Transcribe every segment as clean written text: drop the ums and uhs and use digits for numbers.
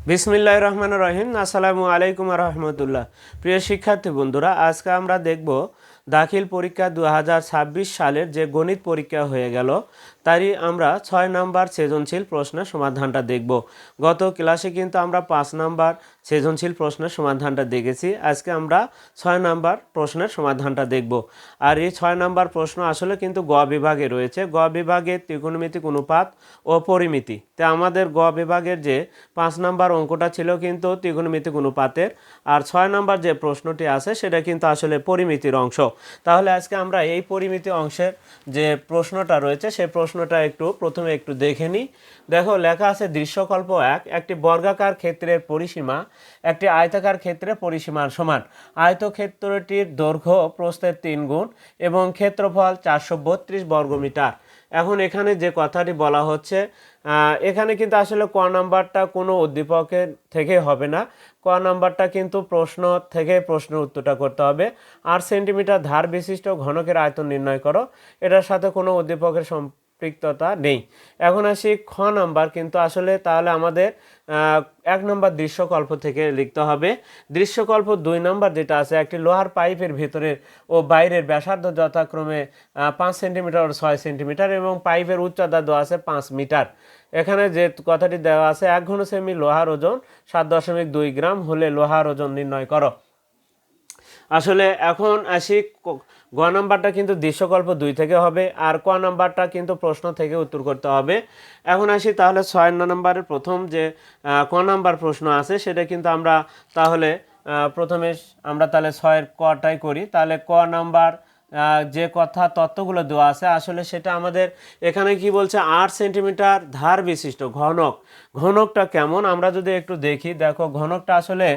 বিসমিল্লাহির রহমানির রহিম। আসসালামু আলাইকুম রহমতুল্লাহ। প্রিয় শিক্ষার্থী বন্ধুরা, আজকে আমরা দেখব দাখিল পরীক্ষা 2026 সালের যে গণিত পরীক্ষা হয়ে গেল তারই আমরা 6 নাম্বার সৃজনশীল প্রশ্নের সমাধানটা দেখব। গত ক্লাসে কিন্তু আমরা 5 নাম্বার সৃজনশীল প্রশ্নের সমাধানটা দেখেছি। আজকে আমরা 6 নাম্বার প্রশ্নের সমাধানটা দেখব। আর এই 6 নাম্বার প্রশ্ন আসলে কিন্তু গ বিভাগে রয়েছে। গ বিভাগে ত্রিকোণমিতিক অনুপাত ও পরিমিতি। তো আমাদের গ বিভাগের যে 5 নাম্বার অঙ্কটা ছিল কিন্তু ত্রিকোণমিতিক অনুপাতের, আর 6 নাম্বার যে প্রশ্নটি আছে সেটা কিন্তু আসলে পরিমিতির অংশ। তাহলে আজকে আমরা এই পরিমিতি অংশের যে প্রশ্নটা রয়েছে সেই প্রশ্নটা প্রথমে একটু দেখে নিই। দেখো, লেখা আছে দৃশ্যকল্প 1, একটি বর্গাকার ক্ষেত্রের পরিসীমা একটি আয়তাকার ক্ষেত্রের পরিসীমার সমান। আয়তক্ষেত্রটির দৈর্ঘ্য প্রস্থের 3 গুণ এবং ক্ষেত্রফল 432 বর্গমিটার। এখন এখানে যে কথাটি বলা হচ্ছে, এখানে কিন্তু আসলে ক নাম্বারটা কোনো উদ্দীপকের থেকে হবে না। ক নাম্বারটা কিন্তু প্রশ্ন থেকে প্রশ্নের উত্তরটা করতে হবে। 8 সেন্টিমিটার ধার বিশিষ্ট ঘনকের আয়তন নির্ণয় করো। এটার সাথে কোনো উদ্দীপকের সম্পৃক্ততা নেই। এখন আসি খ নাম্বার, কিন্তু আসলে তাহলে আমাদের 1 নম্বর দৃশ্যকল্প থেকে লিখতে হবে। দৃশ্যকল্প 2 নম্বর যেটা আছে, একটি লোহার পাইপের ভিতরের ও বাইরের ব্যাসার্ধ যথাক্রমে 5 সেন্টিমিটার ও 6 সেন্টিমিটার এবং পাইপের উচ্চতা দেওয়া আছে 5 মিটার। এখানে যে কথাটি দেওয়া আছে, 1 ঘন সেমি লোহার ওজন 7.2 গ্রাম হলে লোহার ওজন নির্ণয় করো। আসলে এখন আসি গ নাম্বারটা কিন্তু দৃশ্যকল্প 2 থেকে হবে, আর ক নাম্বারটা কিন্তু প্রশ্ন থেকে উত্তর করতে হবে। এখন আসি তাহলে 6 নম্বরের প্রথম যে ক নাম্বার প্রশ্ন আছে সেটা কিন্তু আমরা তাহলে প্রথমে আমরা তাহলে 6-এর কটাই করি। তাহলে ক নাম্বার যে কথা তত্ত্বগুলো দেওয়া আছে আসলে সেটা আমাদের এখানে কি বলছে, 8 সেন্টিমিটার ধার বিশিষ্ট ঘনকটা কেমন আমরা যদি একটু দেখি। দেখো, ঘনকটা আসলে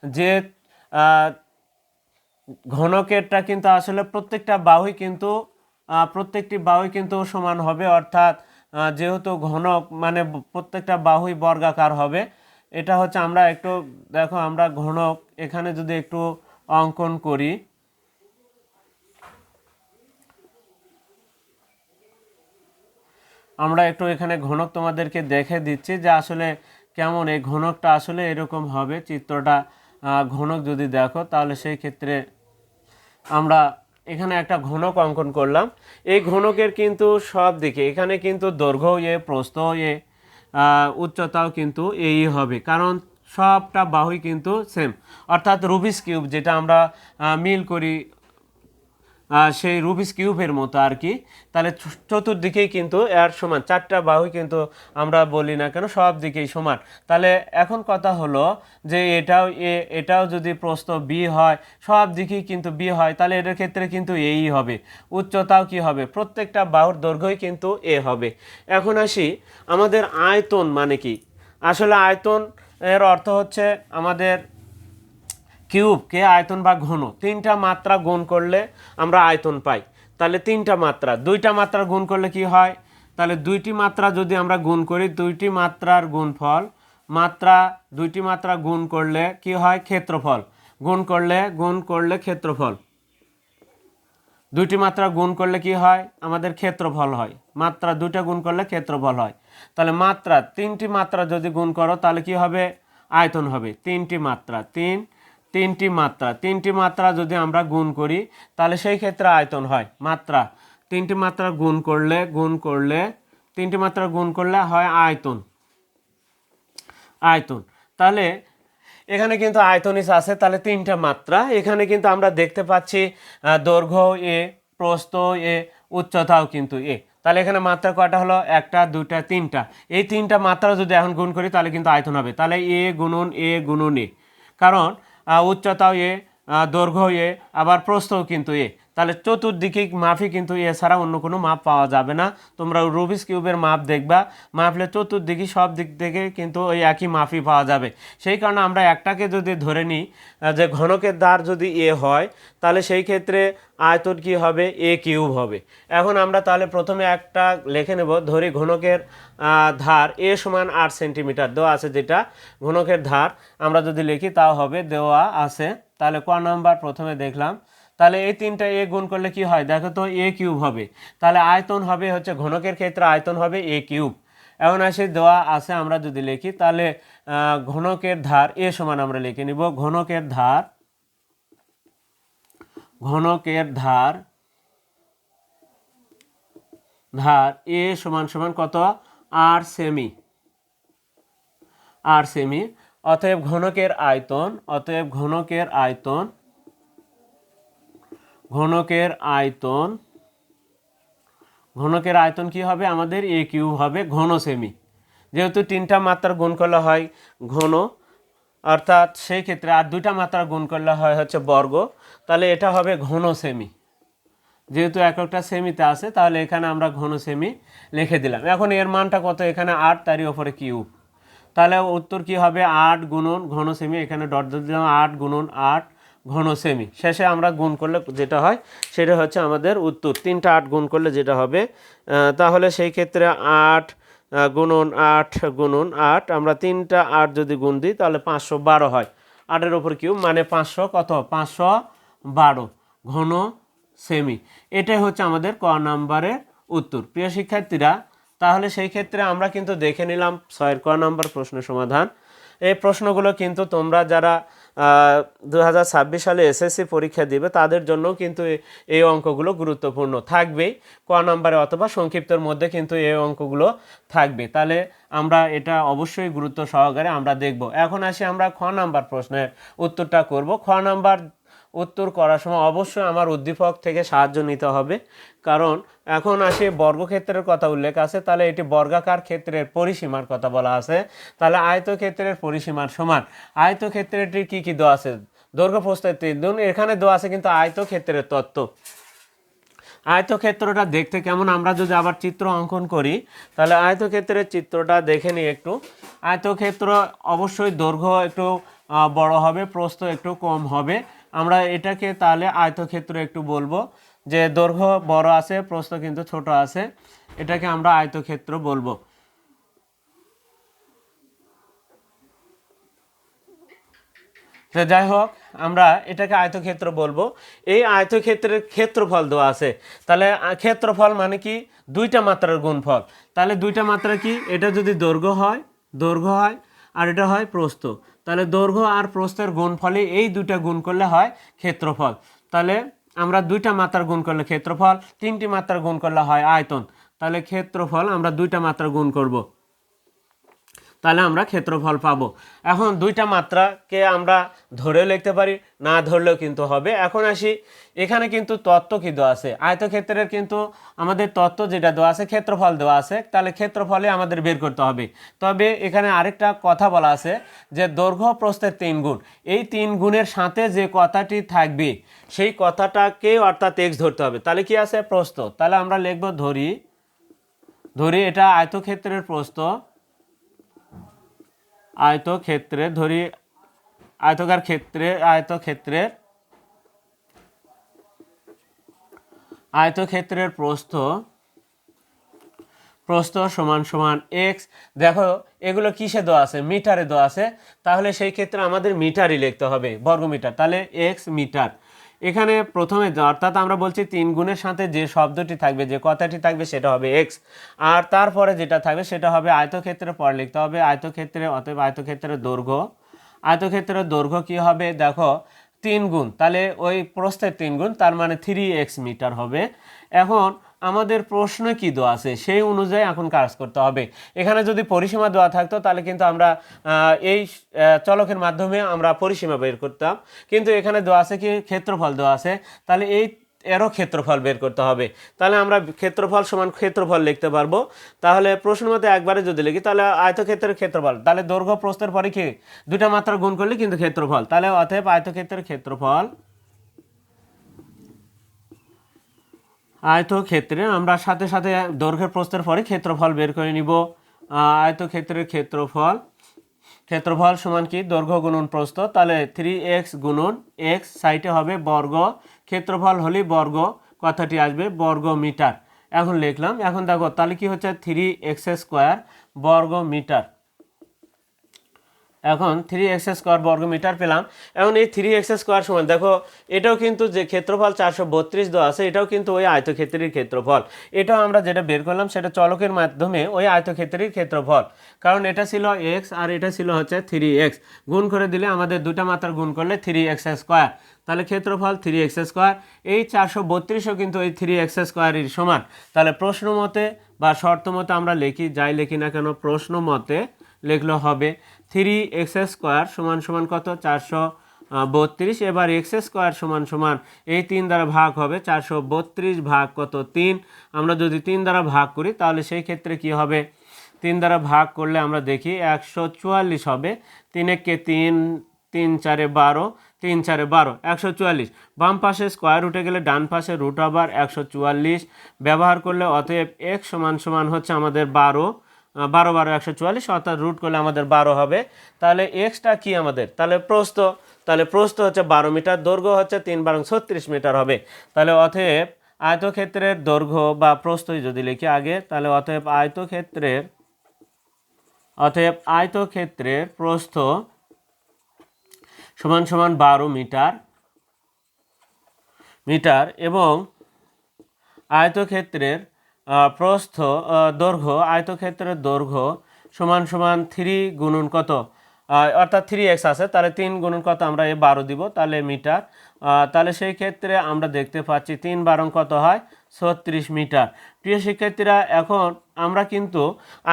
যে ঘনকেরটা কিন্তু আসলে প্রত্যেকটি বাহুই কিন্তু সমান হবে, অর্থাৎ যেহেতু ঘনক মানে প্রত্যেকটা বাহুই বর্গাকার হবে। এটা হচ্ছে আমরা একটু দেখো, আমরা ঘনক এখানে যদি একটু অঙ্কন করি, আমরা একটু এখানে ঘনক তোমাদেরকে দেখে দিচ্ছি যে আসলে কেমন এই ঘনকটা আসলে এরকম হবে চিত্রটা। ঘনক যদি দেখো তাহলে সেই ক্ষেত্রে আমরা এখানে একটা ঘনক অঙ্কন করলাম। এই ঘনকের কিন্তু সব দিকে এখানে কিন্তু দৈর্ঘ্য প্রস্থ উচ্চতাও কিন্তু এই হবে, কারণ সবটা বাহুই কিন্তু সেম, অর্থাৎ রুবিক্স কিউব যেটা আমরা মিল করি সেই রুবিক্স কিউবের মতো আর কি। তাহলে চতুর্দিকেই কিন্তু এর সমান, 4টা বাহুই কিন্তু আমরা বলি না কেন সব দিকেই সমান। তাহলে এখন কথা হলো যে এটাও যদি প্রস্থ বি হয়, সব দিকেই কিন্তু বি হয়, তাহলে এটার ক্ষেত্রে কিন্তু এই হবে। উচ্চতাও কি হবে, প্রত্যেকটা বাহুর দৈর্ঘ্যই কিন্তু এ হবে। এখন আসি আমাদের আয়তন মানে কি। আসলে আয়তন এর অর্থ হচ্ছে আমাদের কিউবকে আয়তন বা ঘন 3টা মাত্রা গুণ করলে আমরা আয়তন পাই। তাহলে 3টা মাত্রা, 2টা মাত্রা গুণ করলে কি হয়, তাহলে 2টি মাত্রা যদি আমরা গুণ করি, 2টি মাত্রার গুণফল, 2টি মাত্রা গুণ করলে কি হয়, ক্ষেত্রফল। গুণ করলে ক্ষেত্রফল, 2টি মাত্রা গুণ করলে কি হয়, আমাদের ক্ষেত্রফল হয়। মাত্রা 2টা গুণ করলে ক্ষেত্রফল হয়। তাহলে 3টি মাত্রা যদি গুণ করো তাহলে কি হবে, আয়তন হবে। 3টি মাত্রা যদি আমরা গুণ করি তাহলে সেই ক্ষেত্রে আয়তন হয়। 3টি মাত্রা গুণ করলে 3টি মাত্রা গুণ করলে হয় আয়তন। তাহলে এখানে কিন্তু আয়তনিস আছে, তাহলে 3টা মাত্রা। এখানে কিন্তু আমরা দেখতে পাচ্ছি দৈর্ঘ্য এ, প্রস্থ এ, উচ্চতাও কিন্তু এ। তাহলে এখানে মাত্রা কয়টা হলো, 1টা 2টা 3টা। এই 3টা মাত্রা যদি এখন গুণ করি তাহলে কিন্তু আয়তন হবে। তাহলে এ গুণন এ, কারণ উচ্চতাও এ, দৈর্ঘ্য এ, আবার প্রস্থও কিন্তু এ। তাহলে চতুর্দিকে মাপই কিন্তু এ ছাড়া অন্য কোনো মাপ পাওয়া যাবে না। তোমরা রুবিক্স কিউবের মাপ দেখবা, মাপলে চতুর্দিকে সব দিক থেকে কিন্তু ওই একই মাপই পাওয়া যাবে। সেই কারণে আমরা একটাকে যদি ধরে নিই যে ঘনকের ধার যদি এ হয় তাহলে সেই ক্ষেত্রে আয়তন কি হবে, এ কিউব হবে। এখন আমরা তাহলে প্রথমে একটা লিখে নেব, ধরি ঘনকের ধার এ সমান 8 সেন্টিমিটার দেওয়া আছে, যেটা ঘনকের ধার আমরা যদি লিখি তাও হবে, দেওয়া আছে। তাহলে ক নাম্বার প্রথমে দেখলাম। তাহলে এই 3টা এ গুণ করলে কি হয়, দেখো তো এ কিউব হবে। তাহলে আয়তন হবে হচ্ছে, ঘনকের ক্ষেত্রে আয়তন হবে এ কিউব। এখন আসে দেওয়া আছে, আমরা যদি লিখি তাহলে ঘনকের ধার এ সমান আমরা লিখে নিব ঘনকের ধার এ সমান সমান কত 8 সেমি। অতএব ঘনকের আয়তন কি হবে আমাদের a কিউব হবে ঘন সেমি। যেহেতু 3টা মাত্রা গুণ করলে হয় ঘন, অর্থাৎ সেই ক্ষেত্রে আর 2টা মাত্রা গুণ করলে হয় হচ্ছে বর্গ, তাহলে এটা হবে ঘন সেমি। যেহেতু একটা সেমিতে আছে তাহলে এখানে আমরা ঘন সেমি লিখে দিলাম। এখন এর মানটা কত, এখানে 8 তারই উপরে কিউব, তাহলে উত্তর কি হবে 8 গুণন ঘন সেমি, এখানে ডট দিলাম 8 গুণন 8 ঘন সেমি। শেষে আমরা গুণ করলে যেটা হয় সেটা হচ্ছে আমাদের উত্তর। 3টা 8 গুণ করলে যেটা হবে, তাহলে সেই ক্ষেত্রে 8 গুণন 8 গুণন 8, আমরা 3টা 8 যদি গুণ দিই তাহলে 512 হয়। 8-এর ওপর কিউব মানে 500 কত 512 ঘন সেমি। এটাই হচ্ছে আমাদের ক নাম্বারের উত্তর। প্রিয় শিক্ষার্থীরা, তাহলে সেই ক্ষেত্রে আমরা কিন্তু দেখে নিলাম 6-এর ক নাম্বার প্রশ্ন সমাধান। এই প্রশ্নগুলো কিন্তু তোমরা যারা 2026 সালে এসএসসি পরীক্ষা দিবে তাদের জন্য কিন্তু এই অঙ্কগুলো গুরুত্বপূর্ণ থাকবেই। ক নাম্বারে অথবা সংক্ষিপ্তের মধ্যে কিন্তু এই অঙ্কগুলো থাকবে, তাহলে আমরা এটা অবশ্যই গুরুত্ব সহকারে আমরা দেখব। এখন আসি আমরা খ নাম্বার প্রশ্নের উত্তরটা করব। খ নাম্বার উত্তর করার সময় অবশ্যই আমার উদ্দীপক থেকে সাহায্য নিতে হবে, কারণ এখন আসে বর্গক্ষেত্রের কথা উল্লেখ আছে, তাহলে এটি বর্গাকার ক্ষেত্রের পরিসীমার কথা বলা আছে। তাহলে আয়তক্ষেত্রের পরিসীমার সমান আয়তক্ষেত্রটির কি কি দেওয়া আছে, দৈর্ঘ্য প্রস্থ 3 গুণ, এখানে দেওয়া আছে কিন্তু আয়তক্ষেত্রের তত্ত্ব। আয়তক্ষেত্রটা দেখতে কেমন, আমরা যদি আবার চিত্র অঙ্কন করি তাহলে আয়তক্ষেত্রের চিত্রটা দেখে নিই একটু। আয়তক্ষেত্র অবশ্যই দৈর্ঘ্য একটু বড় হবে, প্রস্থ একটু কম হবে। আমরা এটাকে তাহলে আয়তক্ষেত্র একটু বলবো, যে দৈর্ঘ্য বড় আছে প্রস্থ কিন্তু ছোট আছে, এটাকে আমরা আয়তক্ষেত্র বলবো। যাই হোক, আমরা এটাকে আয়তক্ষেত্র বলবো। এই আয়তক্ষেত্রের ক্ষেত্রফল দেওয়া আছে, তাহলে ক্ষেত্রফল মানে কি 2টা মাত্রার গুণফল। তাহলে 2টা মাত্রা কি, এটা যদি দৈর্ঘ্য হয় আর এটা হয় প্রস্থ, তাহলে দৈর্ঘ্য আর প্রস্থের গুণফলে এই 2টা গুণ করলে হয় ক্ষেত্রফল। তাহলে আমরা 2টা মাত্রার গুণ করলে ক্ষেত্রফল, 3টি মাত্রার গুণ করলে হয় আয়তন। তাহলে ক্ষেত্রফল আমরা 2টা মাত্রা গুণ করব, তাহলে আমরা ক্ষেত্রফল পাবো। এখন 2টা মাত্রাকে আমরা ধরেও লিখতে পারি, না ধরলেও কিন্তু হবে। এখন আসি, এখানে কিন্তু তত্ত্ব কি দেওয়া আছে, আয়তক্ষেত্রের কিন্তু আমাদের তত্ত্ব যেটা দেওয়া আছে ক্ষেত্রফল দেওয়া আছে, তাহলে ক্ষেত্রফলে আমাদের বের করতে হবে। তবে এখানে আরেকটা কথা বলা আছে যে দৈর্ঘ্য প্রস্থের 3 গুণ, এই 3 গুণের সাথে যে কথাটি থাকবে সেই কথাটাকে অর্থাৎ x ধরতে হবে। তাহলে কি আছে প্রস্থ, তাহলে আমরা লিখব ধরি এটা আয়তক্ষেত্রের প্রস্থ, আয়তক্ষেত্রে ধরি আয়তক্ষেত্রের প্রস্থ সমান সমান x। দেখো এগুলো কিসে দেওয়া আছে, মিটারে দেওয়া আছে, তাহলে সেই ক্ষেত্রে আমাদের মিটারই লিখতে হবে, বর্গমিটার, তাহলে x মিটার। এখানে প্রথমে অর্থাৎ আমরা বলছি 3 গুণের সাথে যে শব্দটি থাকবে, যে কথাটি থাকবে সেটা হবে x, আর তারপরে যেটা থাকবে সেটা হবে আয়তক্ষেত্রের পর লিখতে হবে আয়তক্ষেত্রে। অতএব আয়তক্ষেত্রের দৈর্ঘ্য কি হবে, দেখো 3 গুণ, তাহলে ওই প্রস্থের 3 গুণ, তার মানে 3x মিটার হবে। এখন আমাদের প্রশ্ন কি দেওয়া আছে সেই অনুযায়ী এখন কাজ করতে হবে। এখানে যদি পরিসীমা দেওয়া থাকতো তাহলে কিন্তু আমরা এই চলকের মাধ্যমে আমরা পরিসীমা বের করতাম, কিন্তু এখানে দেওয়া আছে কি ক্ষেত্রফল দেওয়া আছে, তাহলে এরও ক্ষেত্রফল বের করতে হবে। তাহলে আমরা ক্ষেত্রফল সমান ক্ষেত্রফল লিখতে পারবো। তাহলে প্রশ্ন মতে একবারে যদি লিখি তাহলে আয়তক্ষেত্রের ক্ষেত্রফল, তাহলে দৈর্ঘ্য প্রস্থের পরে কি 2টা মাত্রা গুণ করলে কিন্তু ক্ষেত্রফল, তাহলে অতএব আয়তক্ষেত্রের আয়তক্ষেত্রে আমরা সাথে সাথে দৈর্ঘ্যের প্রস্থের পরে ক্ষেত্রফল বের করে নিব। আয়তক্ষেত্রের ক্ষেত্রফল সমান কি দৈর্ঘ্য গুণন প্রস্থ, তাহলে 3x গুণন x, সাইডে হবে বর্গ, ক্ষেত্রফল হলে বর্গ, কথাটি আসবে বর্গ মিটার। এখন লিখলাম, এখন দেখো তাহলে কি হচ্ছে 3x² বর্গ মিটার। এখন 3x² বর্গমিটার পেলাম। এখন এই 3x² সমান দেখো এটাও কিন্তু যে ক্ষেত্রফল 432 দেওয়া আছে, এটাও কিন্তু ওই আয়তক্ষেত্রের ক্ষেত্রফল। এটাও আমরা যেটা বের করলাম সেটা চলকের মাধ্যমে ওই আয়তক্ষেত্রের ক্ষেত্রফল, কারণ এটা ছিল x আর এটা ছিল হচ্ছে 3x, গুণ করে দিলে আমাদের দুটা মাত্রা গুণ করলে 3x², তাহলে ক্ষেত্রফল 3x²। এই 432ও কিন্তু এই 3x² এর সমান। তাহলে প্রশ্ন মতে বা শর্ত মতে আমরা লিখি, যাই লিখি না কেন প্রশ্ন মতে লিখলে হবে 3x² সমান সমান কত 432। এবার x² সমান সমান এই 3 দ্বারা ভাগ হবে 432 ভাগ কত 3। আমরা যদি 3 দ্বারা ভাগ করি তাহলে সেই ক্ষেত্রে কি হবে, 3 দ্বারা ভাগ করলে আমরা দেখি 144 হবে। 3 একে 3, 3 4 12, 3 4 12, 144। বাম পাশে স্কোয়ার রুটে গেলে ডান পাশে রুট আবার 144 ব্যবহার করলে অতএব x সমান সমান হচ্ছে আমাদের 12, 12 12 144, অর্থাৎ রুট করলে আমাদের 12 হবে। তাহলে এক্সটা কি আমাদের, তাহলে প্রস্থ, তাহলে প্রস্থ হচ্ছে 12 মিটার, দৈর্ঘ্য হচ্ছে 3 12 36 মিটার হবে। তাহলে অতএব আয়তক্ষেত্রের দৈর্ঘ্য বা প্রস্থই যদি লিখি আগে, তাহলে অতএব আয়তক্ষেত্রের প্রস্থ সমান সমান 12 মিটার এবং আয়তক্ষেত্রের প্রস্থ আয়তক্ষেত্রের দৈর্ঘ্য সমান সমান 3 গুণন কত, অর্থাৎ 3x আছে, তাহলে 3 গুণন কত আমরা 12 দিব, তাহলে মিটার। তাহলে সেই ক্ষেত্রে আমরা দেখতে পাচ্ছি 3 12 কত হয় 36 মিটার। প্রিয় শিক্ষার্থীরা, এখন আমরা কিন্তু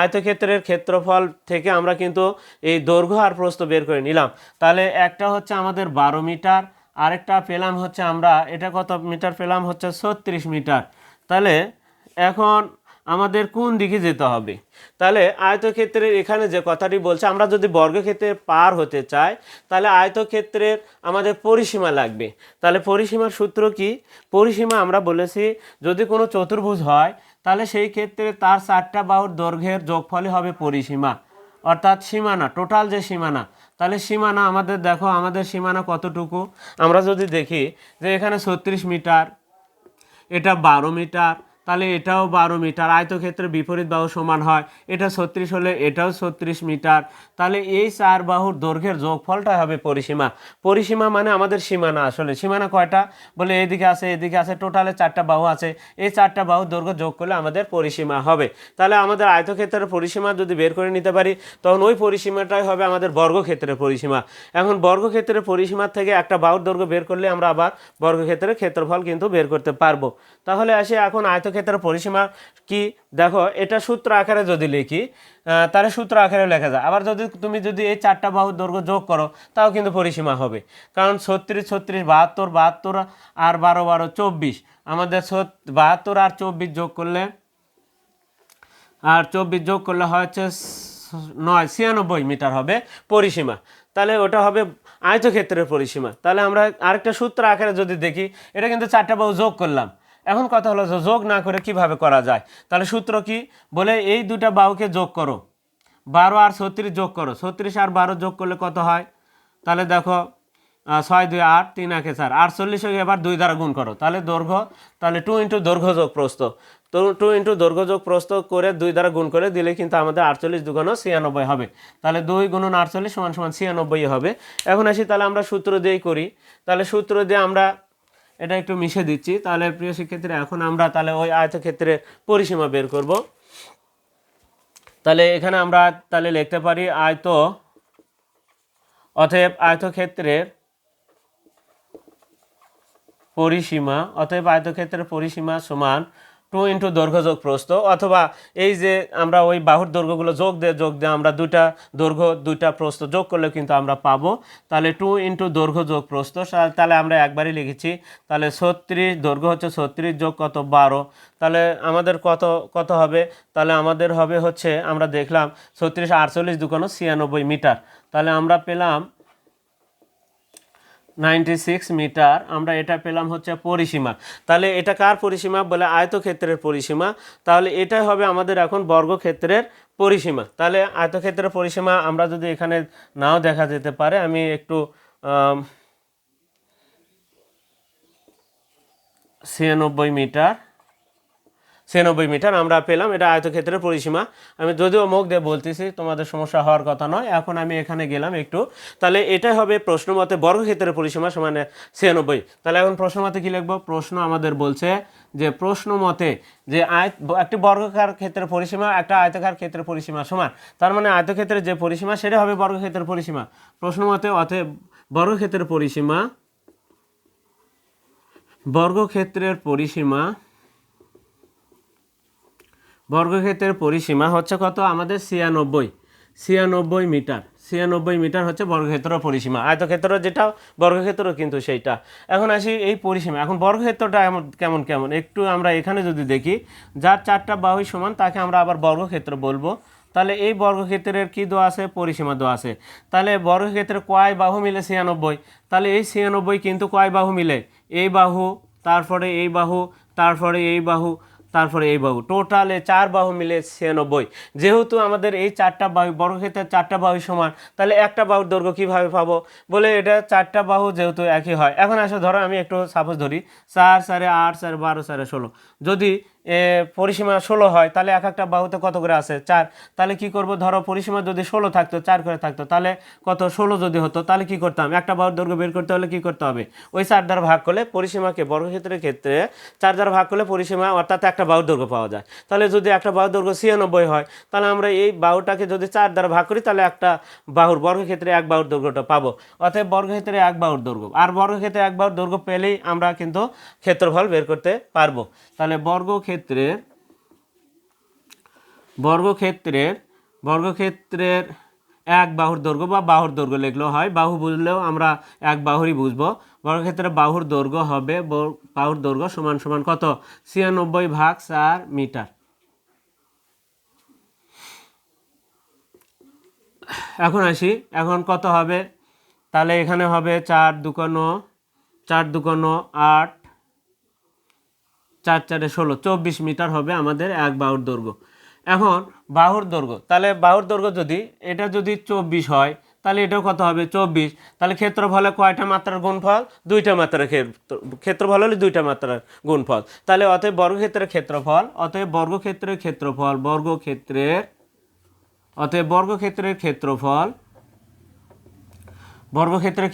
আয়তক্ষেত্রের ক্ষেত্রফল থেকে আমরা কিন্তু এই দৈর্ঘ্য আর প্রস্থ বের করে নিলাম। তাহলে একটা হচ্ছে আমাদের 12 মিটার, আরেকটা পেলাম হচ্ছে আমরা এটা কত মিটার পেলাম হচ্ছে 36 মিটার। তাহলে এখন আমাদের কোন দিকে যেতে হবে, তাহলে আয়তক্ষেত্রের এখানে যে কথাটি বলছে আমরা যদি বর্গক্ষেত্রে পার হতে চাই তাহলে আয়তক্ষেত্রের আমাদের পরিসীমা লাগবে। তাহলে পরিসীমার সূত্র কি, পরিসীমা আমরা বলেছি যদি কোনো চতুর্ভুজ হয় তাহলে সেই ক্ষেত্রে তার 4টা বাহুর দৈর্ঘ্যের যোগফলই হবে পরিসীমা, অর্থাৎ সীমানা, টোটাল যে সীমানা। তাহলে সীমানা আমাদের দেখো আমাদের সীমানা কতটুকু, আমরা যদি দেখি যে এখানে 36 মিটার, এটা 12 মিটার, তাহলে এটাও 12 মিটার, আয়তক্ষেত্রের বিপরীত বাহু সমান হয়, এটা 36 হলে এটাও 36 মিটার। তাহলে এই 4 বাহুর দৈর্ঘ্যের যোগফলটা হবে পরিসীমা। পরিসীমা মানে আমাদের সীমানা, আসলে সীমানা কয়টা বলে এদিকে আছে এদিকে আছে, টোটালে 4টা বাহু আছে, এই 4টা বাহুর দৈর্ঘ্য যোগ করলে আমাদের পরিসীমা হবে। তাহলে আমাদের আয়তক্ষেত্রের পরিসীমা যদি বের করে নিতে পারি তখন ওই পরিসীমাটাই হবে আমাদের বর্গক্ষেত্রের পরিসীমা। এখন বর্গক্ষেত্রের পরিসীমার থেকে একটা বাহুর দৈর্ঘ্য বের করলে আমরা আবার বর্গক্ষেত্রের ক্ষেত্রফল কিন্তু বের করতে পারবো। তাহলে আসি এখন আয়তক্ষেত্রের পরিসীমা কি, দেখো এটা সূত্র আকারে যদি লিখি তাহলে সূত্র আকারে লেখা যায়, আবার তুমি যদি এই 4টা বাহুর দৈর্ঘ্য যোগ করো তাও কিন্তু পরিসীমা হবে, কারণ 36 36 72 72 আর 12 12 24, আমাদের 72 আর 24 যোগ করলে হয় হচ্ছে 9 96 মিটার হবে পরিসীমা। তাহলে ওটা হবে আয়তক্ষেত্রের পরিসীমা। তাহলে আমরা আরেকটা সূত্র আকারে যদি দেখি, এটা কিন্তু 4টা বাহু যোগ করলাম, এখন কথা হলো যোগ না করে কিভাবে করা যায়, তাহলে সূত্র কি বলে এই দুটা বাহুকে যোগ করো, 12 আর 36 যোগ করো, 36 আর 12 যোগ করলে কত হয়, তাহলে দেখো 6 2 8 3 1 4, 48 এবার 2 দ্বারা গুণ করো, তাহলে দৈর্ঘ্য, তাহলে 2 ইন্টু দৈর্ঘ্য যোগ প্রস্থ, তো 2 ইন্টু দৈর্ঘ্য যোগ প্রস্থ করে 2 দ্বারা গুণ করে দিলে কিন্তু আমাদের 48 2 96 হবে। তাহলে 2 গুণন 48 সমান সমান 96 হবে। এখন আসি তাহলে আমরা সূত্র দিয়েই করি, তাহলে সূত্র দিয়ে আমরা এটা একটু মিশে দিচ্ছি। তাহলে প্রিয় শিক্ষার্থীরা, এখন আমরা তাহলে ওই আয়তক্ষেত্রের পরিসীমা বের করব। তাহলে এখানে আমরা তাহলে লিখতে পারি অতএব আয়তক্ষেত্রের পরিসীমা সমান 2 ইন্টু দৈর্ঘ্য যোগ প্রস্থ, অথবা এই যে আমরা ওই বাহুর দৈর্ঘ্যগুলো যোগ দিয়ে আমরা দুইটা দৈর্ঘ্য দুইটা প্রস্থ যোগ করলে কিন্তু আমরা পাবো। তাহলে 2 ইন্টু দৈর্ঘ্য যোগ প্রস্থ, তাহলে আমরা একবারই লিখেছি, তাহলে 36 দৈর্ঘ্য হচ্ছে 36 যোগ কত 12, তাহলে আমাদের কত হবে, তাহলে আমাদের হবে হচ্ছে আমরা দেখলাম 36 48 2 96 মিটার, তাহলে আমরা পেলাম 96 মিটার, আমরা এটা পেলাম হচ্ছে পরিসীমা। তাহলে এটা কার পরিসীমা বলে আয়তক্ষেত্রের পরিসীমা, তাহলে এটাই হবে আমাদের এখন বর্গক্ষেত্রের পরিসীমা। তাহলে আয়তক্ষেত্রের পরিসীমা আমরা যদি এখানে নাও দেখা যেতে পারে, আমি একটু 96 মিটার 96 মিটার আমরা পেলাম। এটা আয়তক্ষেত্রের পরিসীমা। আমি যদিও মুখ দিয়ে বলতেছি, তোমাদের সমস্যা হওয়ার কথা নয়। এখন আমি এখানে গেলাম একটু, তাহলে এটাই হবে প্রশ্ন মতে বর্গক্ষেত্রের পরিসীমা সমান 96। তাহলে এখন প্রশ্ন মতে কী লিখব? প্রশ্ন আমাদের বলছে যে প্রশ্ন মতে যে একটি বর্গাকার ক্ষেত্রের পরিসীমা একটা আয়তাকার ক্ষেত্রের পরিসীমা সমান, তার মানে আয়তক্ষেত্রের যে পরিসীমা সেটা হবে বর্গক্ষেত্রের পরিসীমা। প্রশ্ন মতে অতএব বর্গক্ষেত্রের পরিসীমা বর্গক্ষেত্রের পরিসীমা হচ্ছে কত আমাদের? 96 মিটার। 96 মিটার হচ্ছে বর্গক্ষেত্র পরিসীমা। আয়তক্ষেত্র যেটা বর্গক্ষেত্র কিন্তু সেইটা। এখন আসি এই পরিসীমা। এখন বর্গক্ষেত্রটা কেমন একটু আমরা এখানে যদি দেখি, যার 4টা বাহুই সমান তাকে আমরা আবার বর্গক্ষেত্র বলবো। তাহলে এই বর্গক্ষেত্রের কি দেওয়া আছে? পরিসীমা দেওয়া আছে। তাহলে বর্গক্ষেত্রের কয় বাহু মিলে 96? তাহলে এই 96 কিন্তু কয় বাহু মিলে? এই বাহু, তারপরে এই বাহু, তারপরে এই বাহু, তারপরে এই বাহু, টোটালে 4 বাহু মিলে 96। যেহেতু আমাদের এই 4টা বাহু বর্গক্ষেত্রের 4টা বাহু সমান, তাহলে একটা বাহুর দৈর্ঘ্য কীভাবে পাবো? বলে এটা 4টা বাহু যেহেতু একই হয়। এখন আসো ধরো আমি একটু সাপোজ ধরি 4 4 8 4 12 4 16। যদি পরিসীমা 16 হয় তাহলে এক একটা বাহুতে কত করে আছে? 4। তাহলে কি করব? ধরো পরিসীমা যদি 16 থাকতো, 4 করে থাকতো, তাহলে কত? 16 যদি হতো তাহলে কি করতাম? একটা বাহুর দৈর্ঘ্য বের করতে হলে কি করতে হবে? ওই 4 দ্বারা ভাগ করলে পরিসীমাকে বর্গক্ষেত্রের ক্ষেত্রে 4 দ্বারা ভাগ করলে পরিসীমা অর্থাৎ একটা বাহুর দৈর্ঘ্য পাওয়া যায়। তাহলে যদি একটা বাহুর দৈর্ঘ্য 96 হয়, তাহলে আমরা এই বাহুটাকে যদি 4 দ্বারা ভাগ করি তাহলে একটা বাহুর বর্গক্ষেত্রে এক বাহুর দৈর্ঘ্যটা পাবো। অতএব বর্গক্ষেত্রে এক বাহুর দৈর্ঘ্য, আর বর্গক্ষেত্রে এক বাহুর দৈর্ঘ্য পেলেই আমরা কিন্তু ক্ষেত্রফল বের করতে পারবো। তাহলে বর্গক্ষেত্রের এক বাহুর দৈর্ঘ্য বা বাহুর দৈর্ঘ্য লিখলেও হয়, বাহু বুঝলেও আমরা এক বাহুরই বুঝবো। বর্গক্ষেত্রের বাহুর দৈর্ঘ্য হবে বাহুর দৈর্ঘ্য সমান সমান কত? 96/4 মিটার। এখন আসি, এখন কত হবে? তাহলে এখানে হবে 4 2 8, 4 4 16, 24 মিটার হবে আমাদের এক বাহুর দৈর্ঘ্য। এখন বাহুর দৈর্ঘ্য, তাহলে বাহুর দৈর্ঘ্য যদি এটা যদি 24 হয়, তাহলে এটাও কত হবে? 24। তাহলে ক্ষেত্রফলে কয়টা মাত্রার গুণফল? 2টা মাত্রার ক্ষেত্রফল হলে 2টা মাত্রার গুণফল। তাহলে অতএব বর্গক্ষেত্রের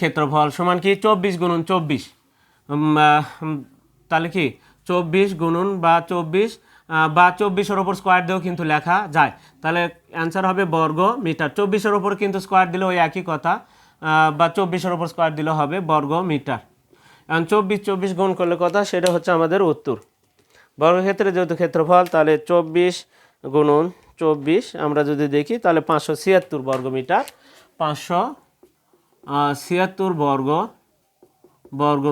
ক্ষেত্রফল সমান কি? 24 গুণন 24। তাহলে কি 24 গুণন বা 24 বা 24-এর ওপর স্কোয়ার দিয়েও কিন্তু লেখা যায়। তাহলে অ্যান্সার হবে বর্গ মিটার। 24-এর ওপর কিন্তু স্কোয়ার দিলে ওই একই কথা, বা 24-এর ওপর স্কোয়ার দিলে হবে বর্গ মিটার। এখন 24 গুণ করলে কথা, সেটা হচ্ছে আমাদের উত্তর। বর্গক্ষেত্রে যেহেতু ক্ষেত্রফল, তাহলে 24 গুণন 24 আমরা যদি দেখি তাহলে 576 বর্গ মিটার। 576 বর্গ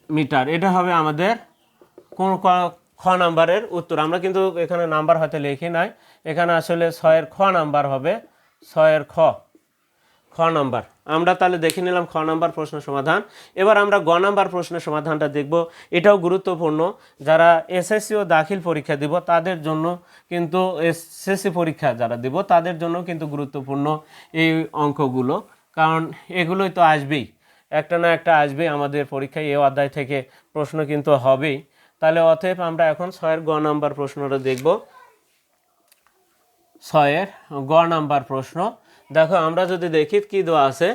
মিটার। এটা হবে আমাদের কোন খ নাম্বারের উত্তর। আমরা কিন্তু এখানে নাম্বার হয়তো লিখি নাই, এখানে আসলে 6-এর খ নাম্বার হবে। 6-এর খ নাম্বার আমরা তাহলে দেখে নিলাম খ নাম্বার প্রশ্ন সমাধান। এবার আমরা গ নাম্বার প্রশ্নের সমাধানটা দেখব। এটাও গুরুত্বপূর্ণ, যারা এসএসসি ও দাখিল পরীক্ষা দিব তাদের জন্য কিন্তু, এসএসসি পরীক্ষা যারা দিব তাদের জন্য কিন্তু গুরুত্বপূর্ণ এই অঙ্কগুলো, কারণ এগুলোই তো আসবেই, একটা না একটা আসবেই আমাদের পরীক্ষায়। এই অধ্যায় থেকে প্রশ্ন কিন্তু হবেই। তাহলে অতএব আমরা এখন 6-এর গ নাম্বার প্রশ্নটা দেখব। 6-এর গ নাম্বার প্রশ্ন দেখো, আমরা যদি দেখি কি দেওয়া আছে,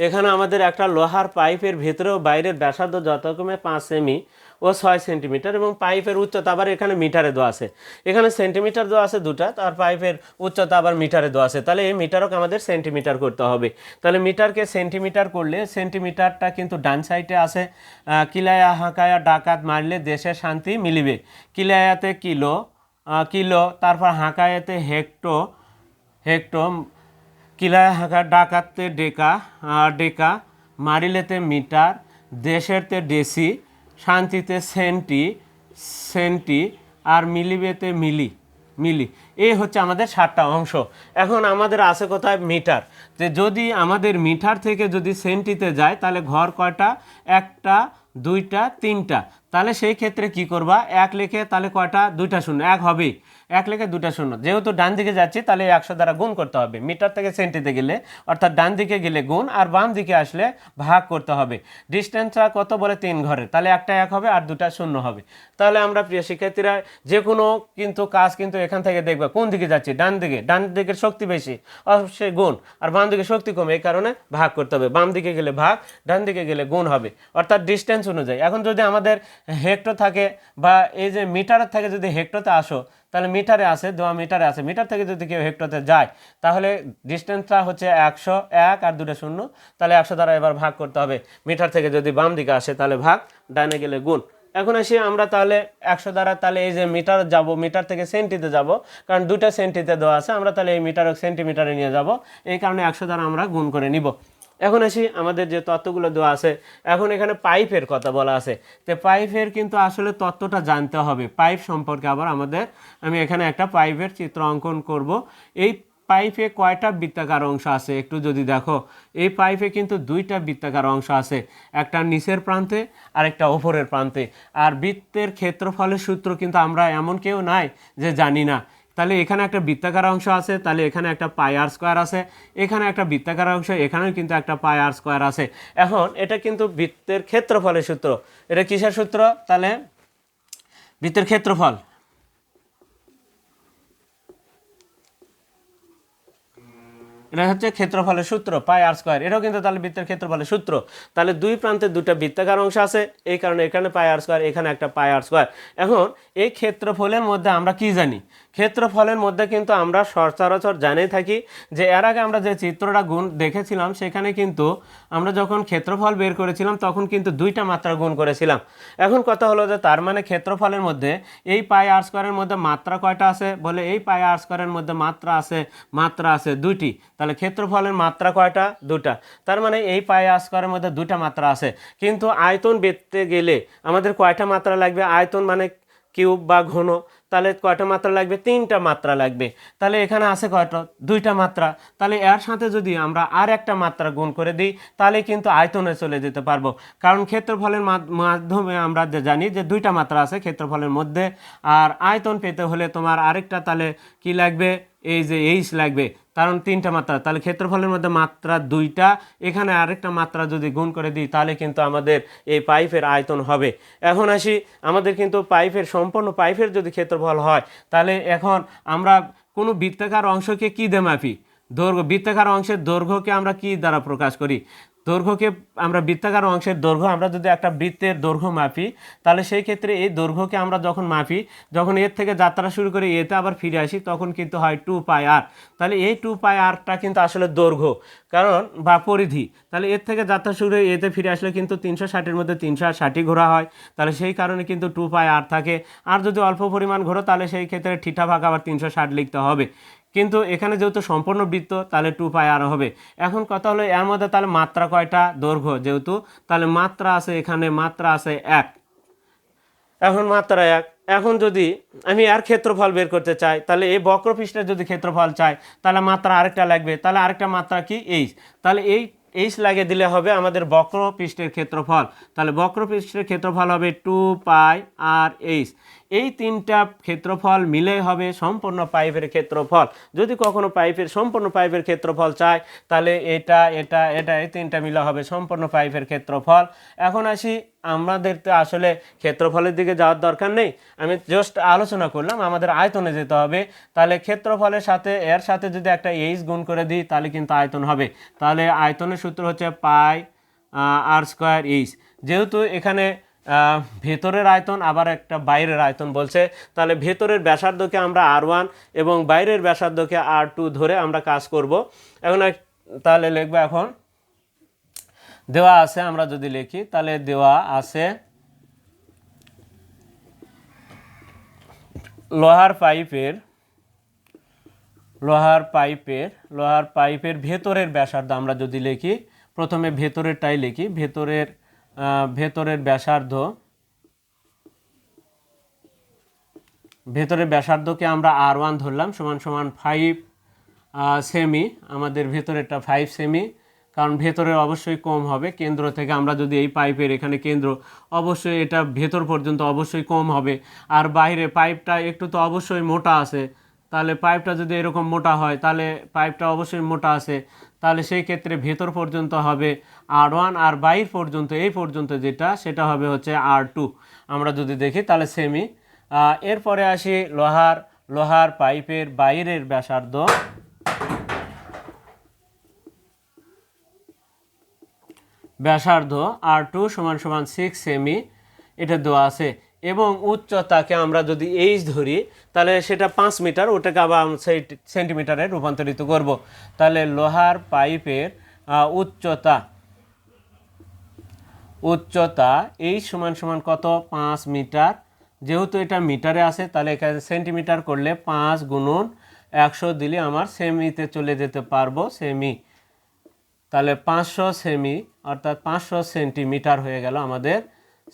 এখানে আমাদের একটা লোহার পাইপের ভেতরে ও বাইরের ব্যাসার্ধ যথাক্রমে 5 সেমি ও 6 সেন্টিমিটার এবং পাইপের উচ্চতা আবার এখানে মিটারে দেওয়া আছে। এখানে সেন্টিমিটার দেওয়া আছে দুটা, আর পাইপের উচ্চতা আবার মিটারে দেওয়া আছে। তাহলে এই মিটারকে আমাদের সেন্টিমিটার করতে হবে। তাহলে মিটারকে সেন্টিমিটার করলে সেন্টিমিটারটা কিন্তু ডান সাইডে আছে। কিলায়া হাঁকায়া ডাকাত মারলে দেশে শান্তি মিলিবে। কিলায়াতে কিলো, তারপর হাঁকায়াতে হেক্টো, কিলায়া হাঁকা ডাকাতে ডেকা, মারিলেতে মিটার, দেশেরতে ডেসি, শান্তিতে সেন্টি, আর মিলিবেতে মিলি। এই হচ্ছে আমাদের 7টা অংশ। এখন আমাদের আছে কোথায়? মিটার। যে যদি আমাদের মিটার থেকে যদি সেন্টিতে যায় তাহলে ঘর কয়টা? 1টা 2টা 3টা। তাহলে সেই ক্ষেত্রে কি করবা? 1 লিখে তাহলে কয়টা? 2টা শূন্য, 1 হবেই। এক লেখে দুটা শূন্য, যেহেতু ডান দিকে যাচ্ছি তাহলে 100 দ্বারা গুণ করতে হবে, মিটার থেকে সেন্টিতে গেলে অর্থাৎ ডান দিকে গেলে গুণ আর বাম দিকে আসলে ভাগ করতে হবে। ডিস্টেন্সটা কত বলে 3 ঘরের, তাহলে একটা 1 হবে আর দুটা শূন্য হবে। তাহলে আমরা প্রিয় শিক্ষার্থীরা যে কোনো কিন্তু কাজ কিন্তু এখান থেকে দেখবে কোন দিকে যাচ্ছি, ডান দিকে, ডান দিকের শক্তি বেশি অবশ্যই গুণ, আর বাম দিকে শক্তি কম, এই কারণে ভাগ করতে হবে। বাম দিকে গেলে ভাগ, ডান দিকে গেলে গুণ হবে, অর্থাৎ ডিস্টেন্স অনুযায়ী। এখন যদি আমাদের হেক্টর থাকে বা এই যে মিটারের থেকে যদি হেক্টরতে আসো, তাহলে মিটারে আছে, দেওয়া মিটারে আছে, মিটার থেকে যদি কেউ হেক্টরতে যায় তাহলে ডিস্টেন্সটা হচ্ছে 100, 1 আর দুটো শূন্য, তাহলে 100 দ্বারা এবার ভাগ করতে হবে। মিটার থেকে যদি বাম দিকে আসে তাহলে ভাগ, ডানে গেলে গুণ। এখন আসি আমরা তাহলে 100 দ্বারা, তাহলে এই যে মিটার যাব, মিটার থেকে সেন্টিতে যাব, কারণ দুটো সেন্টিতে দেওয়া আছে, আমরা তাহলে এই মিটার সেন্টিমিটারে নিয়ে যাব, এই কারণে 100 দ্বারা আমরা গুণ করে নিব। এখন আসি আমাদের যে তত্ত্বগুলো দেওয়া আছে, এখন এখানে পাইপের কথা বলা আছে, তো পাইপের কিন্তু আসলে তত্ত্বটা জানতে হবে। পাইপ সম্পর্কে আবার আমাদের, আমি এখানে একটা পাইপের চিত্র অঙ্কন করব। এই পাইপে কয়টা বৃত্তাকার অংশ আছে একটু যদি দেখো, এই পাইপে কিন্তু দুইটা বৃত্তাকার অংশ আছে, একটা নিচের প্রান্তে আর একটা ওপরের প্রান্তে। আর বৃত্তের ক্ষেত্রফলের সূত্র কিন্তু আমরা এমন কেউ নাই যে জানি না। তাহলে এখানে একটা বৃত্তাকার অংশ আছে, তাহলে এখানে একটা পাই আর স্কোয়ার আছে, এখানে একটা বৃত্তাকার অংশ, এখানেও কিন্তু একটা পাই আর স্কোয়ার আছে। এখন এটা কিন্তু বৃত্তের ক্ষেত্রফলের সূত্র। এটা কিসের সূত্র? তাহলে বৃত্তের ক্ষেত্রফল, এটা হচ্ছে ক্ষেত্রফলের সূত্র, পাই আর স্কোয়ার। এটাও কিন্তু তাহলে বৃত্তের ক্ষেত্রফলের সূত্র। তাহলে দুই প্রান্তে দুটা বৃত্তাকার অংশ আছে, এই কারণে এখানে পাই আর স্কোয়ার, এখানে একটা পাই আর স্কোয়ার। এখন এই ক্ষেত্রফলের মধ্যে আমরা কি জানি? ক্ষেত্রফলের মধ্যে কিন্তু আমরা সচরাচর জানিয়ে থাকি যে এর আগে আমরা যে চিত্রটা গুণ দেখেছিলাম সেখানে কিন্তু আমরা যখন ক্ষেত্রফল বের করেছিলাম তখন কিন্তু দুইটা মাত্রা গুণ করেছিলাম। এখন কথা হলো যে তার মানে ক্ষেত্রফলের মধ্যে এই পাই আর স্কোয়ারের মধ্যে মাত্রা কয়টা আছে? বলে এই পাই আর স্কোয়ারের মধ্যে মাত্রা আছে দুইটি। তাহলে ক্ষেত্রফলের মাত্রা কয়টা? দুটা। তার মানে এই পাই আর স্কোয়ারের মধ্যে দুইটা মাত্রা আছে। কিন্তু আয়তন বেরতে গেলে আমাদের কয়টা মাত্রা লাগবে? আয়তন মানে কিউব বা ঘন, তাহলে কয়টা মাত্রা লাগবে? তিনটা মাত্রা লাগবে। তাহলে এখানে আছে কয়টা? দুইটা মাত্রা। তাহলে এর সাথে যদি আমরা আর একটা মাত্রা গুণ করে দিই তাহলে কিন্তু আয়তনে চলে যেতে পারবো, কারণ ক্ষেত্রফলের মাধ্যমে আমরা জানি যে দুইটা মাত্রা আছে ক্ষেত্রফলের মধ্যে। আর আয়তন পেতে হলে তোমার আরেকটা তাহলে কি লাগবে? এই যে এইচ লাগবে, কারণ তিনটা মাত্রা। তাহলে ক্ষেত্রফলের মধ্যে মাত্রা দুইটা, এখানে আরেকটা মাত্রা যদি গুণ করে দিই তাহলে কিন্তু আমাদের এই পাইপের আয়তন হবে। এখন আসি, আমাদের কিন্তু পাইপের সম্পূর্ণ পাইপের যদি ক্ষেত্রফল হয় তাহলে এখন আমরা কোনো বৃত্তাকার অংশকে কি দিয়ে মাপি? দৈর্ঘ্য। বৃত্তাকার অংশের দৈর্ঘ্যকে আমরা কি দ্বারা প্রকাশ করি? দৈর্ঘ্যকে আমরা বৃত্তাকার অংশের দৈর্ঘ্য, আমরা যদি একটা বৃত্তের দৈর্ঘ্য মাপি তাহলে সেই ক্ষেত্রে এই দৈর্ঘ্যকে আমরা যখন মাপি, যখন এর থেকে যাত্রা শুরু করে এতে আবার ফিরে আসি তখন কিন্তু হয় 2 পাই আর। তাহলে এই 2 পাই আরটা কিন্তু আসলে দৈর্ঘ্য, কারণ বা পরিধি। তাহলে এর থেকে যাত্রা শুরু হয়ে এতে ফিরে আসলে কিন্তু 360-এর মধ্যে 360ই ঘোরা হয়, তাহলে সেই কারণে কিন্তু 2 পাই আর থাকে। আর যদি অল্প পরিমাণ ঘোরো তাহলে সেই ক্ষেত্রে থিটা ভাগ আবার 360 লিখতে হবে। কিন্তু এখানে যেহেতু সম্পূর্ণ বৃত্ত তাহলে 2 পাই আর হবে। এখন কথা হলো এর মধ্যে তাহলে মাত্রা কয়টা? দৈর্ঘ্য যেহেতু, তাহলে মাত্রা আছে, এখানে মাত্রা আছে 1। এখন মাত্রা 1। এখন যদি আমি আর ক্ষেত্রফল বের করতে চাই তাহলে এই বক্রপৃষ্ঠের যদি ক্ষেত্রফল চাই তাহলে মাত্রা আরেকটা লাগবে, তাহলে আরেকটা মাত্রা কি? এইচ। তাহলে এই এইচ লাগিয়ে দিলে হবে আমাদের বক্রপৃষ্ঠের ক্ষেত্রফল। তাহলে বক্রপৃষ্ঠের ক্ষেত্রফল হবে 2 পাই আর এইচ। এই তিনটা ক্ষেত্রফল মিলে হবে সম্পূর্ণ পাইপের ক্ষেত্রফল। যদি কখনো পাইপের সম্পূর্ণ পাইপের ক্ষেত্রফল চাই তাহলে এটা এটা এটা এই তিনটা মিলে হবে সম্পূর্ণ পাইপের ক্ষেত্রফল। এখন আসি, আমাদের তো আসলে ক্ষেত্রফলের দিকে যাওয়ার দরকার নেই, আমি জাস্ট আলোচনা করলাম আমাদের আয়তনে যেতে হবে। তাহলে ক্ষেত্রফলের সাথে এর সাথে যদি একটা এইচ গুণ করে দিই তাহলে কিন্তু আয়তন হবে। তাহলে আয়তনের সূত্র হচ্ছে পাই আর স্কোয়ার এইচ। যেহেতু এখানে ভেতরের আয়তন আবার একটা বাইরের আয়তন বলছে, তাহলে ভেতরের ব্যাসার্ধকে আমরা R1 এবং বাইরের ব্যাসার্ধকে R2 ধরে আমরা কাজ করব। এখন তাহলে লিখবো, এখন দেওয়া আছে, আমরা যদি লিখি তাহলে দেওয়া আছে লোহার পাইপের ভেতরের ব্যাসার্ধ। আমরা যদি লিখি প্রথমে ভেতরেরটাই লিখি, ভেতরের ব্যাসার্ধকে আমরা R1 ধরলাম, সমান সমান 5 সেমি। আমাদের ভেতরেরটা 5 সেমি, কারণ ভেতরের অবশ্যই কম হবে, কেন্দ্র থেকে আমরা যদি এই পাইপের এখানে কেন্দ্র, অবশ্যই এটা ভেতর পর্যন্ত অবশ্যই কম হবে। আর বাইরে পাইপটা একটু তো অবশ্যই মোটা আছে, তাহলে পাইপটা যদি এরকম মোটা হয় তাহলে পাইপটা অবশ্যই মোটা আছে, তাহলে সেই ক্ষেত্রে ভেতর পর্যন্ত হবে R1, আর বাইর পর্যন্ত এই পর্যন্ত যেটা সেটা হবে হচ্ছে R2 আমরা যদি দেখি তাহলে সেমি। এরপরে আসি লোহার পাইপের বাইরের ব্যাসার্ধ। R2 সমান সমান 6 সেমি, এটা দেওয়া আছে। এবং উচ্চতাকে আমরা যদি এইচ ধরি তাহলে সেটা 5 মিটার, ওটাকে আবার সেন্টিমিটারে রূপান্তরিত করব। তাহলে লোহার পাইপের উচ্চতা এইচ সমান সমান কত, 5 মিটার। যেহেতু এটা মিটারে আছে তাহলে এখানে সেন্টিমিটার করলে 5 গুণন 100 দিলে আমার সেমিতে চলে যেতে পারবো, সেমি। তাহলে 500 সেমি অর্থাৎ 500 সেন্টিমিটার হয়ে গেল আমাদের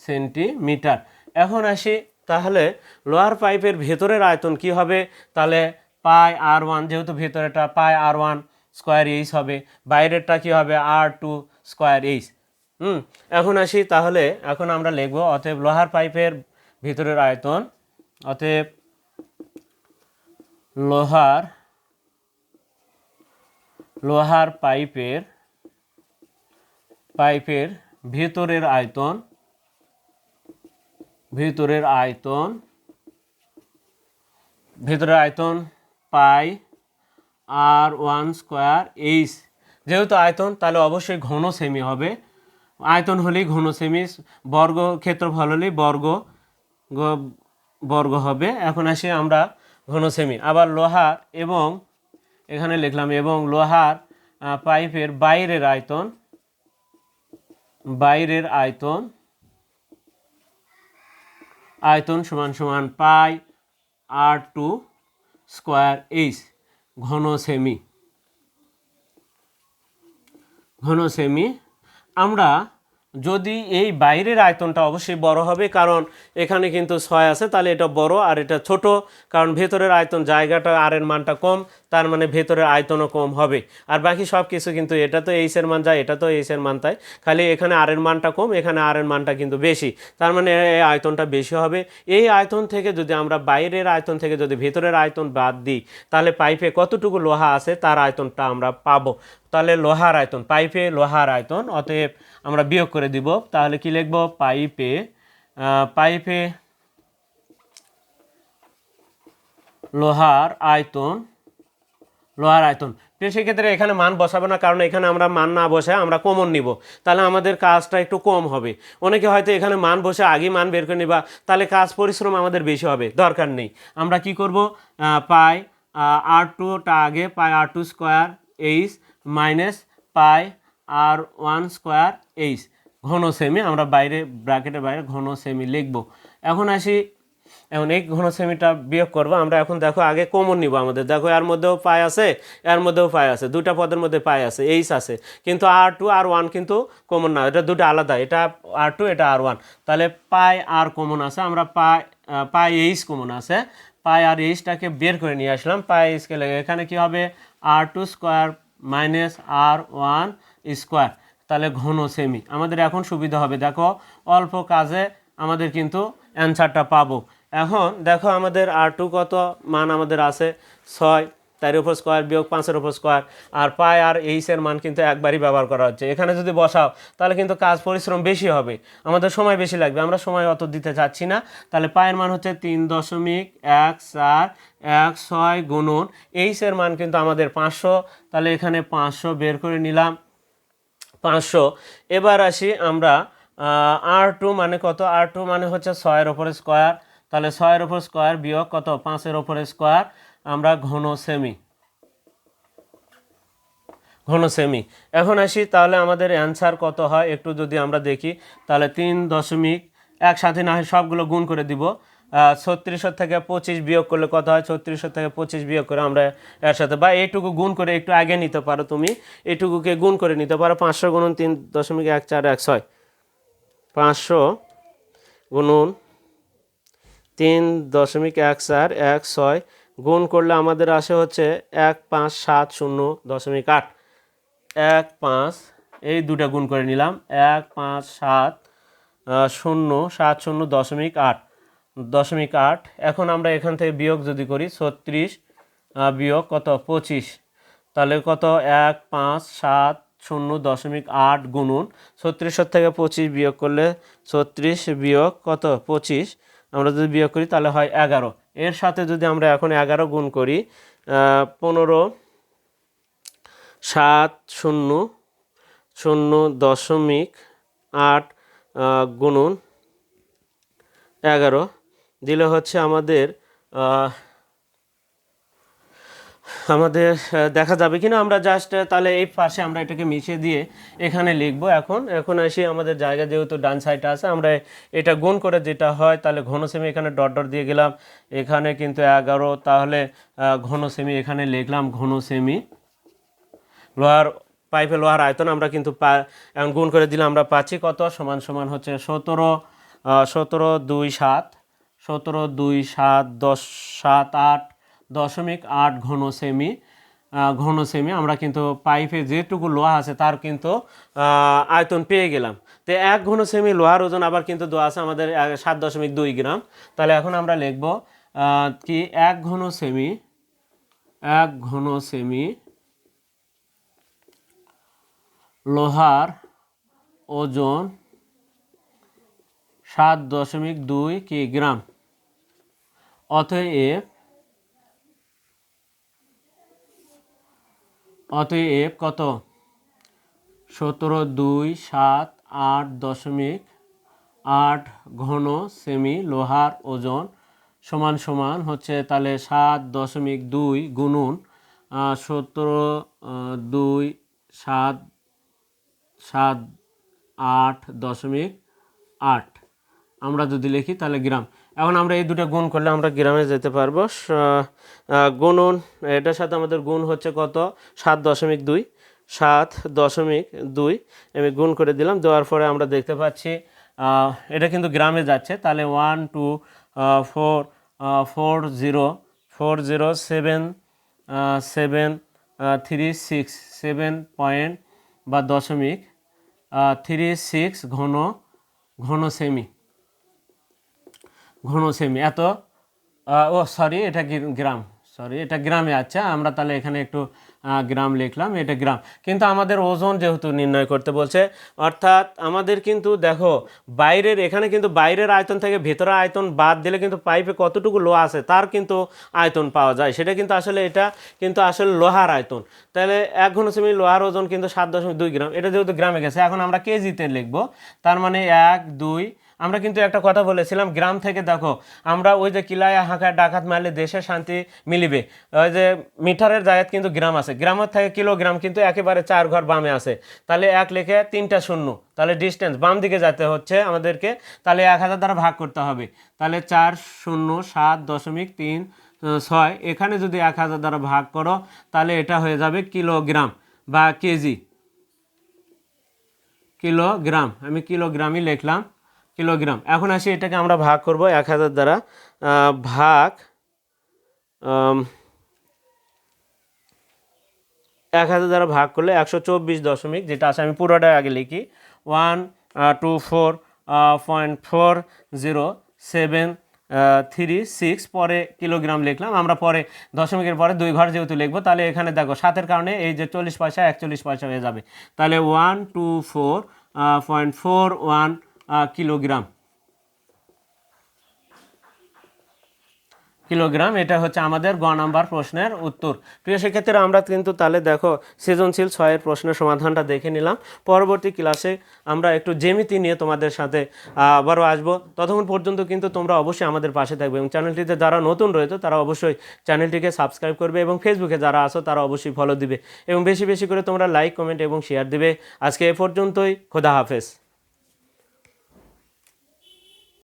সেন্টিমিটার। এখন আসি তাহলে লোহার পাইপের ভেতরের আয়তন কি হবে, তাহলে পাই R1, যেহেতু ভেতরেটা পাই R1 স্কোয়ার এইচ হবে, বাইরেরটা কি হবে R2 স্কোয়ার এইচ। এখন আসি তাহলে এখন আমরা লিখব অতএব লোহার পাইপের ভিতরের আয়তন, অতএব লোহার পাইপের ভিতরের আয়তন পাই R1 স্কোয়ার এইচ। যেহেতু আয়তন তাহলে অবশ্যই ঘন সেমি হবে, আয়তন হলেই ঘন সেমি, বর্গ ক্ষেত্রফল হলেই বর্গ হবে। এখন আসি আমরা ঘন সেমি। আবার লোহার, এবং এখানে লিখলাম এবং লোহার পাইপের বাইরের আয়তন সমান সমান পাই R2 স্কোয়ার এইচ, ঘন সেমি। আমরা যদি এই বাইরের আয়তনটা অবশ্যই বড় হবে, কারণ এখানে কিন্তু 6 আছে, তাহলে এটা বড় আর এটা ছোট, কারণ ভেতরের আয়তন জায়গাটা আর এর মানটা কম, তার মানে ভেতরের আয়তনও কম হবে। আর বাকি সব কিছু কিন্তু এটা তো এইচ এর মান যায়, এটা তো এইচ এর মান তাই, খালি এখানে আর এর মানটা কম, এখানে আর এর মানটা কিন্তু বেশি, তার মানে এই আয়তনটা বেশি হবে। এই আয়তন থেকে যদি আমরা বাইরের আয়তন থেকে যদি ভেতরের আয়তন বাদ দিই তাহলে পাইপে কতটুকু লোহা আছে তার আয়তনটা আমরা পাবো। তাহলে পাইপে লোহার আয়তন, অতএব আমরা বিয়োগ করে দিব। তাহলে কি লিখব, পাইপে লোহার আয়তন। সেক্ষেত্রে এখানে মান বসাবো না, কারণ এখানে আমরা মান না বসে আমরা কমন নিব, তাহলে আমাদের কাজটা একটু কম হবে। অনেকে হয়তো এখানে মান বসে আগে মান বের করে নিবা, তাহলে কাজ পরিশ্রম আমাদের বেশি হবে, দরকার নেই। আমরা কি করব, পাই R2টা আগে, পাই R2 স্কোয়ার এইচ মাইনাস পাই R1 স্কোয়ার এইচ, ঘন সেমি। আমরা বাইরে ব্র্যাকেটের বাইরে ঘন সেমি লিখব। এখন আসি, এখন এই ঘন সেমিটা বিয়োগ করবো আমরা। এখন দেখো আগে কমন নিব আমাদের, দেখো এর মধ্যেও পাই আছে, এর মধ্যেও পাই আছে, দুটা পদের মধ্যে পাই আছে, এইচ আছে, কিন্তু R2 R1 কিন্তু কমন না, এটা দুটো আলাদা, এটা R2 এটা R1, তাহলে পাই আর কমন আছে, আমরা পাই এইচ কমন আছে, পাই আর এইচটাকে বের করে নিয়ে আসলাম, পাই এইচকে লেগে এখানে কি হবে R2 square minus R1 square, তাহলে ঘন সেমি। আমাদের এখন সুবিধা হবে, দেখো অল্প কাজে আমাদের কিন্তু অ্যান্সারটা পাবো। এখন দেখো আমাদের R2 কত মান আমাদের আছে 6, তার উপর স্কোয়ার বিয়োগ 5-এর উপর স্কোয়ার, আর পাই আর এইচের মান কিন্তু একবারই ব্যবহার করা হচ্ছে। এখানে যদি বসাও তাহলে কিন্তু কাজ পরিশ্রম বেশি হবে, আমাদের সময় বেশি লাগবে, আমরা সময় অত দিতে চাচ্ছি না। তাহলে পায়ের মান হচ্ছে 3.1416 গুণন এইচের মান কিন্তু আমাদের 500, তাহলে এখানে 500 বের করে নিলাম, 500। এবার আসি আমরা R2 মানে কত, R2 মানে হচ্ছে 6-এর ওপরে স্কোয়ার, তাহলে 6-এর ওপর স্কোয়ার বিয়োগ কত 5-এর ওপরে স্কোয়ার, আমরা ঘন সেমি। এখন আসি তাহলে আমাদের অ্যান্সার কত হয় একটু যদি আমরা দেখি, তাহলে 3 একসাথে না হয় সবগুলো গুণ করে দিব, 36 থেকে 25 বিয়োগ করলে কত হয়, 36 থেকে 25 বিয়োগ করে আমরা এর সাথে বা এইটুকু গুণ করে একটু আগে নিতে পারো, তুমি এইটুকুকে গুণ করে নিতে পারো, 500 গুণন 3.1416, 500 গুণন 3.1416 গুণ করলে আমাদের আসে হচ্ছে 1570.8, 1 5 এই দুটা গুণ করে নিলাম, 1 5 7 0 7 0 দশমিক আট। এখন আমরা এখান থেকে বিয়োগ যদি করি 36 বিয়োগ কত 25, তাহলে কত 1 5 7 0 দশমিক 8 গুণন 36 থেকে 25 বিয়োগ করলে 36 বিয়োগ কত 25 আমরা যদি বিয়োগ করি তাহলে হয় 11। এর সাথে যদি আমরা এখন 11 গুণ করি 15 7 0 0 দশমিক 8 গুণন 11 দিলে হচ্ছে আমাদের দেখা যাবে কিনা, আমরা জাস্ট তাহলে এই পাশে আমরা এটাকে মিশিয়ে দিয়ে এখানে লিখবো। এখন এসে আমাদের জায়গা যেহেতু ডান সাইডে আছে, আমরা এটা গুণ করে যেটা হয় তাহলে ঘন সেমি এখানে ডট ডট দিয়ে গেলাম, এখানে কিন্তু 11, তাহলে ঘন সেমি এখানে লিখলাম ঘন সেমি। লোহার পাইপে লোহার আয়তন আমরা কিন্তু এখন গুণ করে দিলে আমরা পাচ্ছি কত সমান সমান হচ্ছে 17 2 7 17 2 7 10 7 8 দশমিক 8 ঘন সেমি আমরা কিন্তু পাইপে যেটুকু লোহা আছে তার কিন্তু আয়তন পেয়ে গেলাম। তো 1 ঘন সেমি লোহার ওজন আবার কিন্তু দেওয়া আছে আমাদের 7.2 গ্রাম। তাহলে এখন আমরা লিখব কি 1 ঘন সেমি লোহার ওজন 7.2 কি গ্রাম। অতএব কত 17 2 7 8 দশমিক 8 ঘন সেমি লোহার ওজন সমান সমান হচ্ছে তাহলে 7.2 গুণন 17 2 7 7 8.8 আমরা যদি লিখি তাহলে গ্রাম। এখন আমরা এই দুটো গুণ করলে আমরা গ্রামে যেতে পারবো। গুণন এটার সাথে আমাদের গুণ হচ্ছে কত 7.2 আমি গুণ করে দিলাম। দেওয়ার পরে আমরা দেখতে পাচ্ছি এটা কিন্তু গ্রামে যাচ্ছে। তাহলে 1 2 4 4 0 4 0 7 7 3 6 7 পয়েন্ট বা দশমিক 36 ঘন সেমি এত এটা গ্রাম, এটা গ্রামে। আচ্ছা আমরা তাহলে এখানে একটু গ্রাম লিখলাম, এটা গ্রাম। কিন্তু আমাদের ওজন যেহেতু নির্ণয় করতে বলছে, অর্থাৎ আমাদের কিন্তু দেখো এখানে কিন্তু বাইরের আয়তন থেকে ভেতরের আয়তন বাদ দিলে কিন্তু পাইপে কতটুকু লোহা আছে তার কিন্তু আয়তন পাওয়া যায়। সেটা কিন্তু আসলে এটা কিন্তু আসলে লোহার আয়তন। তাহলে 1 ঘন সেমি লোহার ওজন কিন্তু 7.2 গ্রাম। এটা যেহেতু গ্রামে গেছে, এখন আমরা কেজিতে লিখবো। তার মানে 1 2 আমরা কিন্তু একটা কথা বলেছিলাম গ্রাম থেকে, দেখো আমরা ওই যে কিলায়া হাঁকায় ডাকাত মারলে দেশে শান্তি মিলিবে, ওই যে মিটারের জায়গায় কিন্তু গ্রাম আছে, গ্রামের থেকে কিলোগ্রাম কিন্তু একেবারে 4 ঘর বামে আছে। তাহলে 1 লিখে 3টা শূন্য, তাহলে ডিস্টেন্স বাম দিকে যেতে হচ্ছে আমাদেরকে, তাহলে 1000 দ্বারা ভাগ করতে হবে। তাহলে 4 0 7.36 এখানে যদি 1000 দ্বারা ভাগ করো তাহলে এটা হয়ে যাবে কিলোগ্রাম বা কেজি। কিলোগ্রাম, আমি কিলোগ্রামই লিখলাম, কিলোগ্রাম। এখন আসি এটাকে আমরা ভাগ করব 1000 দ্বারা, ভাগ 1000 দ্বারা ভাগ করলে 124 দশমিক, যেটা আছে আমি পুরোটা আগে লিখি 124.736 পরে কিলোগ্রাম লিখলাম। আমরা পরে দশমিকের পরে 2 ঘর যেহেতু লিখবো, তাহলে এখানে দেখো 7-এর কারণে এই যে 40 পয়সা 41 পয়সা হয়ে যাবে। তাহলে 124.41 কিলোগ্রাম। এটা হচ্ছে আমাদের গ নাম্বার প্রশ্নের উত্তর। প্রিয় শিক্ষার্থীরা, আমরা কিন্তু তাহলে দেখো সৃজনশীল 6-এর প্রশ্নের সমাধানটা দেখে নিলাম। পরবর্তী ক্লাসে আমরা একটু জ্যামিতি নিয়ে তোমাদের সাথে আবারও আসবো। ততক্ষণ পর্যন্ত কিন্তু তোমরা অবশ্যই আমাদের পাশে থাকবে এবং চ্যানেলটিতে যারা নতুন রয়েছে তারা অবশ্যই চ্যানেলটিকে সাবস্ক্রাইব করবে এবং ফেসবুকে যারা আসো তারা অবশ্যই ফলো দিবে এবং বেশি বেশি করে তোমরা লাইক কমেন্ট এবং শেয়ার দিবে। আজকে এ পর্যন্তই, খোদা হাফেজ।